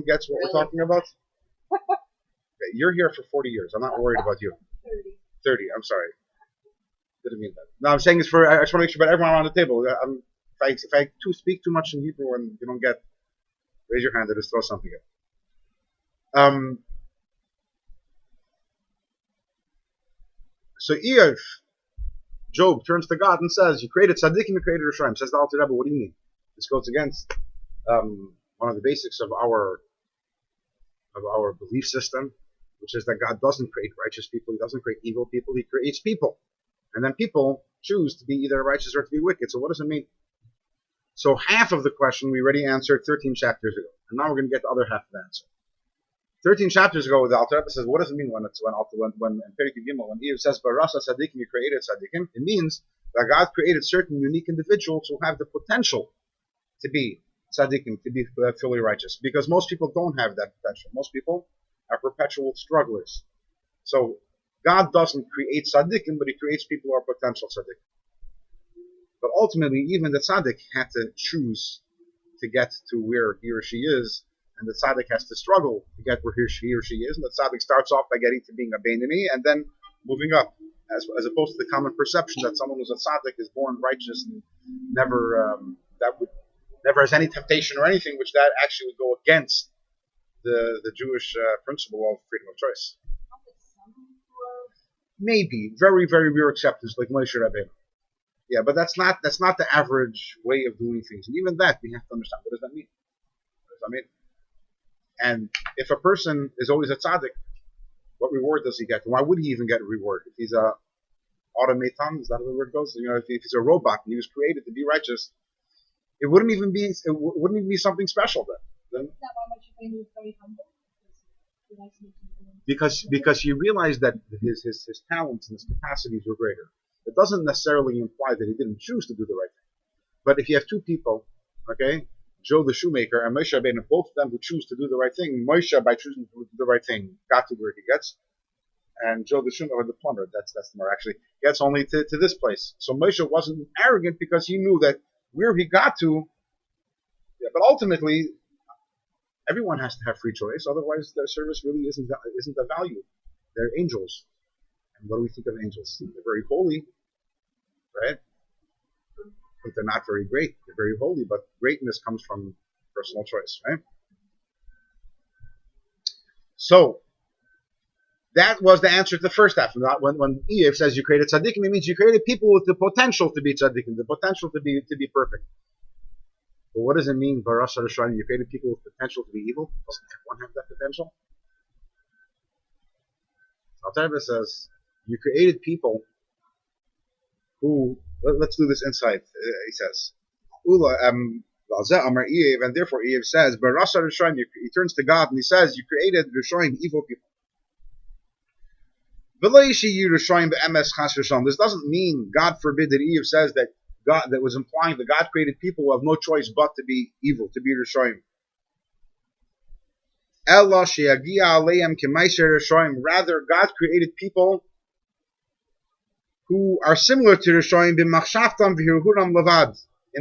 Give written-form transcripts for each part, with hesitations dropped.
gets what we're talking about? Okay, you're here for 40 years. I'm not worried about you. 30. I'm sorry. Didn't mean that. No, I'm saying it's for. I just want to make sure about everyone around the table. If I speak too much in Hebrew and you don't get, raise your hand or just throw something in. So Eev, Job turns to God and says, "You created tzaddikim, you created Rishayim." Says the Alter Rebbe, "What do you mean?" This goes against one of the basics of our belief system, which is that God doesn't create righteous people. He doesn't create evil people. He creates people, and then people choose to be either righteous or to be wicked. So what does it mean? So half of the question we already answered 13 chapters ago, and now we're going to get the other half of the answer. 13 chapters ago, the Alter Rebbe says, what does it mean when in Perek Gimel, when Eve says, "Barasa tzaddikim," you created tzaddikim? It means that God created certain unique individuals who have the potential to be tzaddikim, to be fully righteous, because most people don't have that potential. Most people are perpetual strugglers. So God doesn't create tzaddikim, but He creates people who are potential tzaddikim. But ultimately, even the tzaddik had to choose to get to where he or she is, and the tzaddik has to struggle to get where he or she is. And the tzaddik starts off by getting to being a beinoni and then moving up, as opposed to the common perception that someone who's a tzaddik is born righteous and never has any temptation or anything, which that actually would go against the Jewish principle of freedom of choice. Maybe very, very rare exceptions like Moshe Rabbeinu. Yeah, but that's not the average way of doing things. And even that we have to understand. What does that mean? What does that mean? And if a person is always a tzaddik, what reward does he get? Why would he even get a reward? If he's a automaton, is that how the word goes? If he's a robot and he was created to be righteous, it wouldn't even be something special then. Is that why Moshe Rabbeinu was very humble? Because he realized that his talents and his capacities were greater. It doesn't necessarily imply that he didn't choose to do the right thing. But if you have two people, okay, Joe the shoemaker and Moshe Rabbeinu, both of them who choose to do the right thing, Moshe, by choosing to do the right thing, got to where he gets, and Joe the shoemaker, or the plumber, that's the more actually, gets only to this place. So Moshe wasn't arrogant because he knew that where he got to, yeah, but ultimately, everyone has to have free choice, otherwise their service really isn't of value. They're angels. And what do we think of angels? They're very holy, right? But they're not very great. They're very holy, but greatness comes from personal choice, right? So, that was the answer to the first half. When Eve says you created tzaddikim, it means you created people with the potential to be tzaddikim, the potential to be perfect. But what does it mean, Barasa Rishayim? You created people with potential to be evil? Doesn't everyone have that potential? Alter Rebbe says, you created people who, let's do this inside, he says. And therefore Eve says, Barasa Rishayim, he turns to God and he says, you created Rishayim, evil people. This doesn't mean, God forbid, that Eve says that God, that was implying that God created people who have no choice but to be evil, to be Rishayim. Rather, God created people who are similar to Rishayim in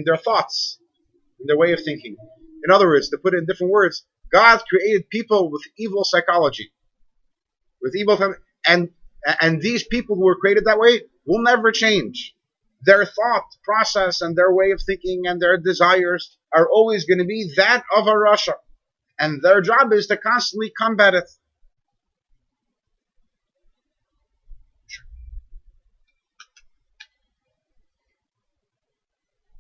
their thoughts, in their way of thinking. In other words, to put it in different words, God created people with evil psychology, with evil, and these people who were created that way will never change. Their thought process and their way of thinking and their desires are always going to be that of a Rasha. And their job is to constantly combat it.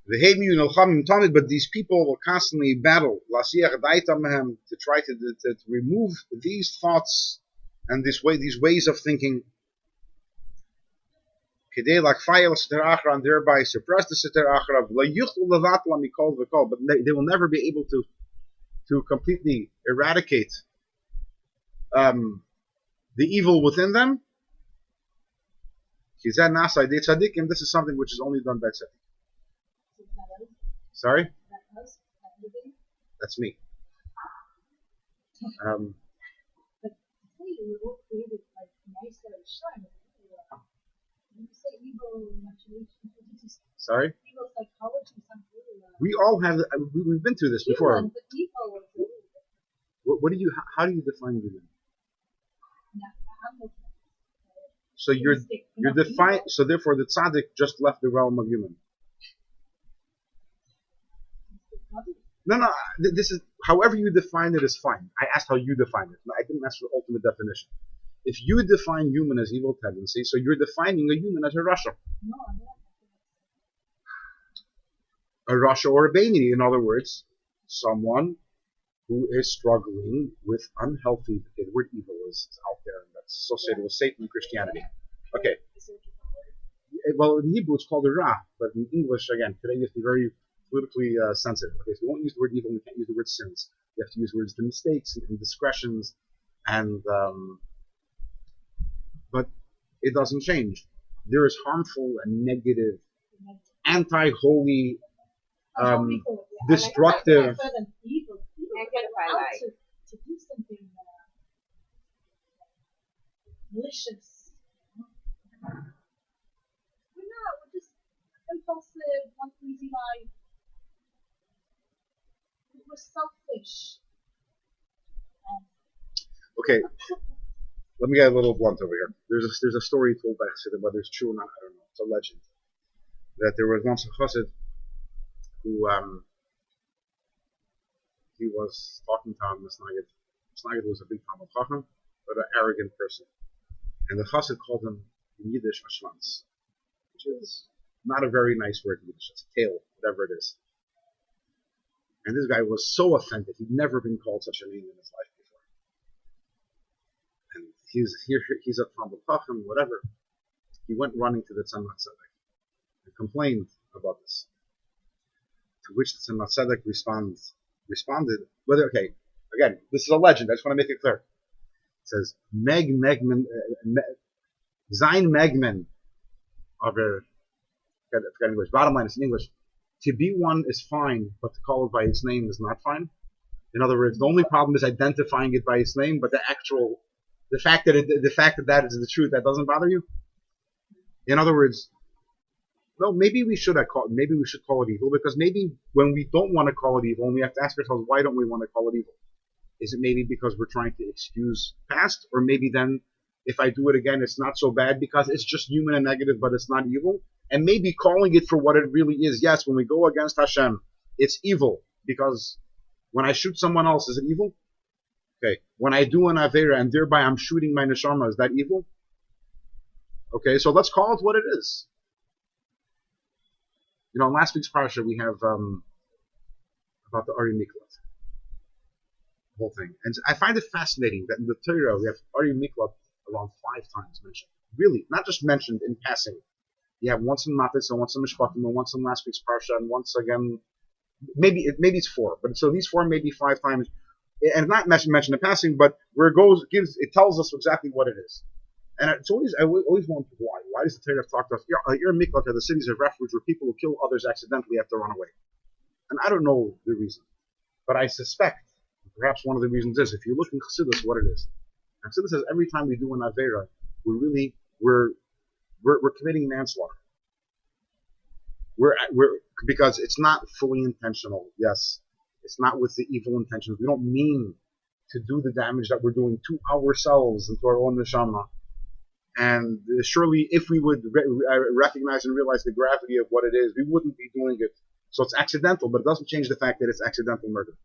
But these people will constantly battle to try to remove these thoughts and these ways of thinking, and thereby suppress the Seter Acharav. But they will never be able to completely eradicate the evil within them. This is something which is only done by tzaddik. Sorry? That's me. But you were all created like nicer and shiny. You say evil Sorry? Evil psychology sounds really we all have, we've been through this before. But evil was really What do you? How do you define human? Now, I'm looking at So you're defined. So therefore, the tzaddik just left the realm of human. No. This is however you define it is fine. I asked how you define it. I didn't ask for ultimate definition. If you define human as evil tendency, so you're defining a human as a rasha. No, I'm not. A rasha or a Bainini, in other words, someone who is struggling with unhealthy, the word evil is out there, and that's associated with Satan and Christianity. Okay. Well, in Hebrew it's called a ra, but in English, again, today you have to be very politically sensitive. Okay, so we won't use the word evil, we can't use the word sins. You have to use words the mistakes and indiscretions, and but it doesn't change. There is harmful and negative, anti-holy, destructive. To do something malicious. We're not. We're just impulsive, want an easy life. We're selfish. Okay, let me get a little blunt over here. There's a story told by Chassidim, whether it's true or not, I don't know. It's a legend that there was once a chassid who he was talking to him. Misnagid was a big Talmud Chacham, but an arrogant person, and the chassid called him in Yiddish a schwanz, which is not a very nice word in Yiddish. It's tail, whatever it is. And this guy was so offended. He'd never been called such a name in his life before. And he's a Talmud Chacham, whatever. He went running to the Tzemach Tzedek and complained about this. To which the Tzemach Tzedek responded, whether, okay, again, this is a legend, I just want to make it clear. It says, Zain Megmen, I forgot English, bottom line is in English, to be one is fine, but to call it by its name is not fine. In other words, the only problem is identifying it by its name, but the fact that that is the truth, that doesn't bother you. In other words, no, maybe we should call it evil, because maybe when we don't want to call it evil, and we have to ask ourselves, why don't we want to call it evil? Is it maybe because we're trying to excuse past, or maybe then if I do it again, it's not so bad because it's just human and negative, but it's not evil? And maybe calling it for what it really is. Yes, when we go against Hashem, it's evil, because when I shoot someone else, is it evil? Okay, when I do an Avera and thereby I'm shooting my Neshama, is that evil? Okay, so let's call it what it is. You know, in last week's parsha we have about the Ari Miklat, the whole thing, and I find it fascinating that in the Torah we have Ari Miklat around 5 times mentioned. Really, not just mentioned in passing. You have once in Matis and once in Mishpatim and once in last week's parsha and once again, maybe it's 4, but so these 4 maybe 5 times, and not mentioned in passing, but where it goes, it tells us exactly what it is. And it's I always wonder why. Why does the Torah talk to us? Your Miklat are the cities of refuge where people who kill others accidentally have to run away. And I don't know the reason, but I suspect perhaps one of the reasons is, if you look in Chassidus, what it is. And Chassidus says every time we do an Avera, we're committing manslaughter. Because it's not fully intentional. Yes, it's not with the evil intentions. We don't mean to do the damage that we're doing to ourselves and to our own neshama. And surely, if we would recognize and realize the gravity of what it is, we wouldn't be doing it. So it's accidental, but it doesn't change the fact that it's accidental murder.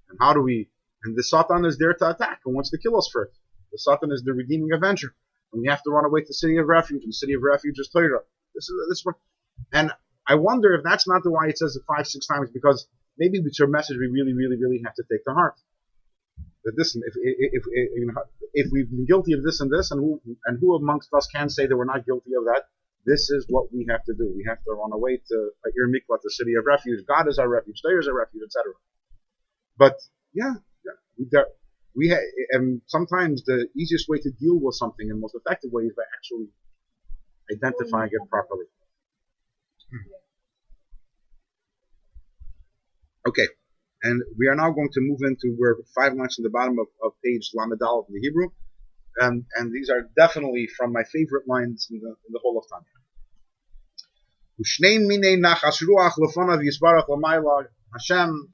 And how do we? And the Satan is there to attack and wants to kill us for it. The Satan is the redeeming avenger, and we have to run away to the city of refuge. And the city of refuge is Torah. This is what. And I wonder if that's not the why it says it 5-6 times, because maybe it's a message we really, really, really have to take to heart. That this, if we've been guilty of this and this, and who amongst us can say that we're not guilty of that? This is what we have to do. We have to run away to Ir Miklat, the city of refuge. God is our refuge. There is our refuge, etc. But and sometimes the easiest way to deal with something and most effective way is by actually identifying it properly. Okay, and we are now going to move into where 5 lines in the bottom of page Lamed Aleph in the Hebrew, and these are definitely from my favorite lines in the whole of Tanya. Ushnein minei nachas ruach lefanav yisbarach l'mayla. Hashem